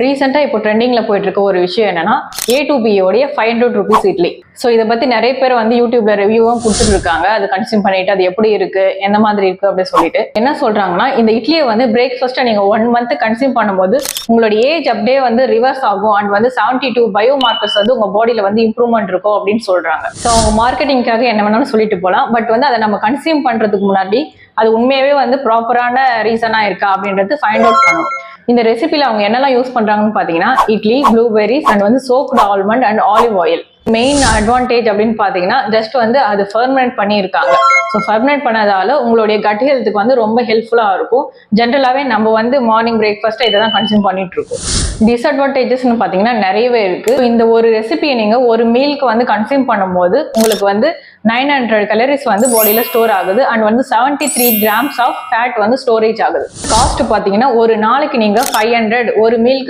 ரீசெண்டாக இப்போ ட்ரெண்டிங்கில் போயிட்டு இருக்க ஒரு விஷயம் என்னன்னா A2B உடைய 500 rupees இட்லி. ஸோ இதை பற்றி நிறைய பேர் வந்து யூடியூப்ல ரிவ்யூவும் கொடுத்துட்டு இருக்காங்க. அது கன்சியூம் பண்ணிட்டு அது எப்படி இருக்கு, எந்த மாதிரி இருக்கு அப்படின்னு சொல்லிட்டு என்ன சொல்றாங்கன்னா, இந்த இட்லியை வந்து பிரேக்ஃபாஸ்ட்டை நீங்க 1 month கன்சியூம் பண்ணும்போது உங்களோட ஏஜ் அப்படியே வந்து ரிவர்ஸ் ஆகும் அண்ட் வந்து 72 பயோ மார்க்கர்ஸ் வந்து உங்க பாடியில வந்து இம்ப்ரூவ்மெண்ட் இருக்கும் அப்படின்னு சொல்றாங்க. ஸோ அவங்க மார்க்கெட்டிங்காக என்ன வேணாலும் சொல்லிட்டு போகலாம். பட் வந்து அதை நம்ம கன்சியூம் பண்றதுக்கு முன்னாடி அது உண்மையாவே வந்து ப்ராப்பரான ரீசனா இருக்கா அப்படின்றது ஃபைண்ட் அவுட் பண்ணணும். இந்த ரெசிபில அவங்க என்னெல்லாம் யூஸ் பண்றாங்கன்னு பாத்தீங்கன்னா, இட்லி, ப்ளூபெரிஸ் அண்ட் வந்து soaked almond and olive oil. Main advantage அப்படின்னு பாத்தீங்கன்னா ஜஸ்ட் வந்து அது ஃபெர்மெண்ட் பண்ணியிருக்காங்க. ஸோ ஃபெர்மெண்ட் பண்ணதால உங்களுடைய கட் ஹெல்த்துக்கு வந்து ரொம்ப ஹெல்ப்ஃபுல்லா இருக்கும். ஜென்ரலாவே நம்ம வந்து மார்னிங் பிரேக்ஃபாஸ்ட்டை இதை தான் கன்சியூம் பண்ணிட்டு இருக்கோம். டிஸ்அட்வான்டேஜஸ்ன்னு பாத்தீங்கன்னா நிறையவே இருக்கு. இந்த ஒரு ரெசிபியை நீங்க ஒரு மீலுக்கு வந்து கன்சியூம் பண்ணும்போது உங்களுக்கு வந்து 900 calories வந்து பாடியில ஸ்டோர் ஆகுது அண்ட் வந்து 73 grams ஆஃப் ஃபேட் வந்து ஸ்டோரேஜ் ஆகுது. காஸ்ட் பாத்தீங்கன்னா ஒரு நாளைக்கு நீங்க 500 ஒரு மீலுக்கு